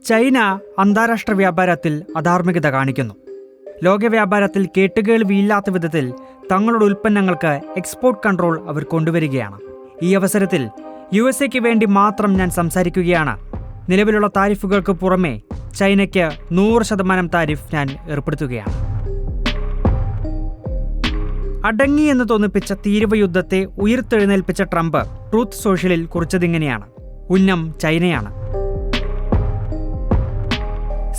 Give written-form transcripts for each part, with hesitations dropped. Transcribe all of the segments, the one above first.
China അന്താരാഷ്ട്ര വ്യാപാരത്തിൽ അധാർമികത കാണിക്കുന്നു. ലോക വ്യാപാരത്തിൽ കേട്ടുകേൾവിയില്ലാത്ത വിധത്തിൽ തങ്ങളുടെ ഉൽപ്പന്നങ്ങൾക്ക് എക്സ്പോർട്ട് കൺട്രോൾ അവർ കൊണ്ടുവരികയാണ്. ഈ അവസരത്തിൽ USA വേണ്ടി മാത്രം ഞാൻ സംസാരിക്കുകയാണ്. നിലവിലുള്ള താരിഫുകൾക്ക് പുറമെ ചൈനയ്ക്ക് 100% താരിഫ് ഞാൻ ഏർപ്പെടുത്തുകയാണ്. അടങ്ങി എന്ന് തോന്നിപ്പിച്ച തീരുവ യുദ്ധത്തെ ഉയർത്തെഴുന്നേൽപ്പിച്ച ട്രംപ് ട്രൂത്ത് സോഷ്യലിൽ കുറിച്ചതിങ്ങനെയാണ്: ഉന്നം ചൈനയാണ്.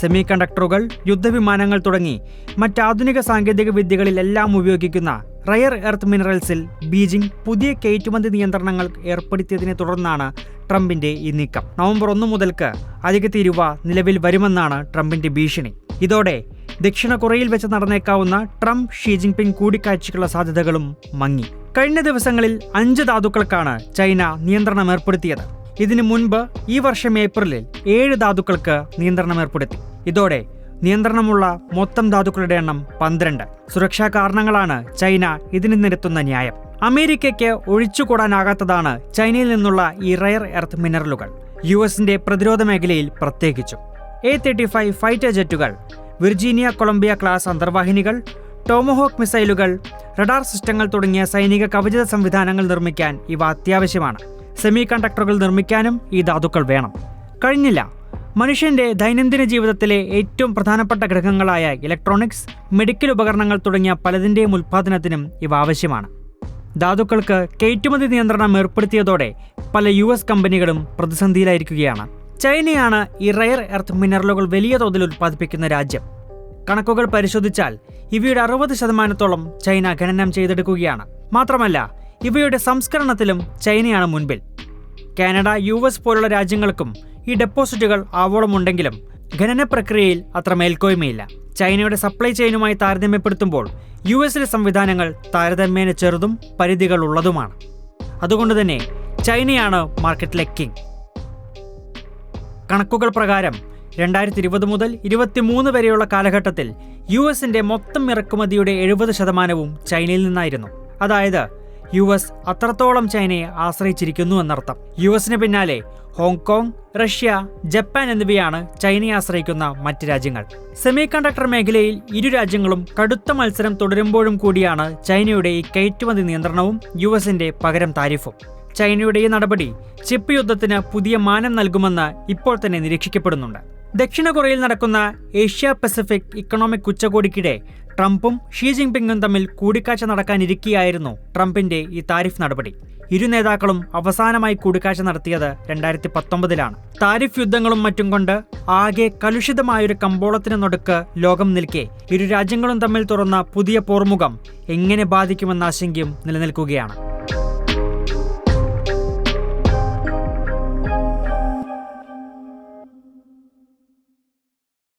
സെമി കണ്ടക്ടറുകൾ, യുദ്ധവിമാനങ്ങൾ തുടങ്ങി മറ്റാധുനിക സാങ്കേതിക വിദ്യകളിലെല്ലാം ഉപയോഗിക്കുന്ന റയർ എർത്ത് മിനറൽസിൽ ബീജിംഗ് പുതിയ കയറ്റുമതി നിയന്ത്രണങ്ങൾ ഏർപ്പെടുത്തിയതിനെ തുടർന്നാണ് ട്രംപിന്റെ ഈ നീക്കം. നവംബർ 1 മുതൽക്ക് അധിക തീരുവ നിലവിൽ വരുമെന്നാണ് ട്രംപിന്റെ ഭീഷണി. ഇതോടെ ദക്ഷിണ കൊറിയയിൽ വെച്ച് നടന്നേക്കാവുന്ന ട്രംപ് ഷീ ജിൻപിങ് കൂടിക്കാഴ്ചയ്ക്കുള്ള സാധ്യതകളും മങ്ങി. കഴിഞ്ഞ ദിവസങ്ങളിൽ 5 ധാതുക്കൾക്കാണ് ചൈന നിയന്ത്രണം ഏർപ്പെടുത്തിയത്. ഇതിനു മുൻപ് ഈ വർഷം ഏപ്രിലിൽ 7 ധാതുക്കൾക്ക് നിയന്ത്രണം ഏർപ്പെടുത്തി. ഇതോടെ നിയന്ത്രണമുള്ള മൊത്തം ധാതുക്കളുടെ എണ്ണം 12. സുരക്ഷാ കാരണങ്ങളാണ് ചൈന ഇതിന് നിരത്തുന്ന ന്യായം. അമേരിക്കയ്ക്ക് ഒഴിച്ചുകൂടാനാകാത്തതാണ് ചൈനയിൽ നിന്നുള്ള ഈ റയർ എർത്ത് മിനറലുകൾ. US പ്രതിരോധ മേഖലയിൽ പ്രത്യേകിച്ചും. A-35 ഫൈറ്റർ ജെറ്റുകൾ, വിർജീനിയ കൊളംബിയ ക്ലാസ് അന്തർവാഹിനികൾ, ടോമഹോക്ക് മിസൈലുകൾ, റഡാർ സിസ്റ്റങ്ങൾ തുടങ്ങിയ സൈനിക കവചിത സംവിധാനങ്ങൾ നിർമ്മിക്കാൻ ഇവ അത്യാവശ്യമാണ്. സെമി കണ്ടക്ടറുകൾ നിർമ്മിക്കാനും ഈ ധാതുക്കൾ വേണം. കഴിഞ്ഞില്ല. മനുഷ്യന്റെ ദൈനംദിന ജീവിതത്തിലെ ഏറ്റവും പ്രധാനപ്പെട്ട ഘടകങ്ങളായ ഇലക്ട്രോണിക്സ്, മെഡിക്കൽ ഉപകരണങ്ങൾ തുടങ്ങിയ പലതിൻ്റെയും ഉൽപ്പാദനത്തിനും ഇവ ആവശ്യമാണ്. ധാതുക്കൾക്ക് കയറ്റുമതി നിയന്ത്രണം ഏർപ്പെടുത്തിയതോടെ പല US കമ്പനികളും പ്രതിസന്ധിയിലായിരിക്കുകയാണ്. ചൈനയാണ് ഈ റയർ എർത്ത് മിനറലുകൾ വലിയ തോതിൽ ഉൽപ്പാദിപ്പിക്കുന്ന രാജ്യം. കണക്കുകൾ പരിശോധിച്ചാൽ ഇവയുടെ 60% ചൈന ഖനനം ചെയ്തെടുക്കുകയാണ്. മാത്രമല്ല, ഇവയുടെ സംസ്കരണത്തിലും ചൈനയാണ് മുൻപിൽ. കാനഡ, US പോലുള്ള രാജ്യങ്ങൾക്കും ഈ ഡെപ്പോസിറ്റുകൾ ആവോളമുണ്ടെങ്കിലും ഖനന പ്രക്രിയയിൽ അത്ര മേൽക്കോയ്മയില്ല. ചൈനയുടെ സപ്ലൈ ചെയിനുമായി താരതമ്യപ്പെടുത്തുമ്പോൾ US സംവിധാനങ്ങൾ താരതമ്യേന ചെറുതും പരിധികൾ ഉള്ളതുമാണ്. അതുകൊണ്ടുതന്നെ ചൈനയാണ് മാർക്കറ്റിലെ കിങ്. കണക്കുകൾ പ്രകാരം 2020 മുതൽ 2023 വരെയുള്ള കാലഘട്ടത്തിൽ US മൊത്തം ഇറക്കുമതിയുടെ 70% ചൈനയിൽ നിന്നായിരുന്നു. അതായത് US അത്രത്തോളം ചൈനയെ ആശ്രയിച്ചിരിക്കുന്നു എന്നർത്ഥം. US പിന്നാലെ ഹോങ്കോങ്, റഷ്യ, ജപ്പാൻ എന്നിവയാണ് ചൈനയെ ആശ്രയിക്കുന്ന മറ്റ് രാജ്യങ്ങൾ. സെമി കണ്ടക്ടർ മേഖലയിൽ ഇരു രാജ്യങ്ങളും കടുത്ത മത്സരം തുടരുമ്പോഴും കൂടിയാണ് ചൈനയുടെ ഈ കയറ്റുമതി നിയന്ത്രണവും US പകരം താരിഫും. ചൈനയുടെ ഈ നടപടി ചിപ്പ് യുദ്ധത്തിന് പുതിയ മാനം നൽകുമെന്ന് ഇപ്പോൾ തന്നെ നിരീക്ഷിക്കപ്പെടുന്നുണ്ട്. ദക്ഷിണ കൊറിയയിൽ നടക്കുന്ന ഏഷ്യ പസഫിക് ഇക്കണോമിക് ഉച്ചകോടിക്കിടെ ട്രംപും ഷീ ജിൻപിങ്ങും തമ്മിൽ കൂടിക്കാഴ്ച നടക്കാനിരിക്കെയായിരുന്നു ട്രംപിന്റെ ഈ താരിഫ് നടപടി. ഇരു നേതാക്കളും അവസാനമായി കൂടിക്കാഴ്ച നടത്തിയത് 2019-ലാണ്. താരിഫ് യുദ്ധങ്ങളും മറ്റും കൊണ്ട് ആകെ കലുഷിതമായൊരു കമ്പോളത്തിന് നടുക്ക് ലോകം നിൽക്കെ ഇരു രാജ്യങ്ങളും തമ്മിൽ തുറന്ന പുതിയ പോർമുഖം എങ്ങനെ ബാധിക്കുമെന്ന ആശങ്കയും നിലനിൽക്കുകയാണ്.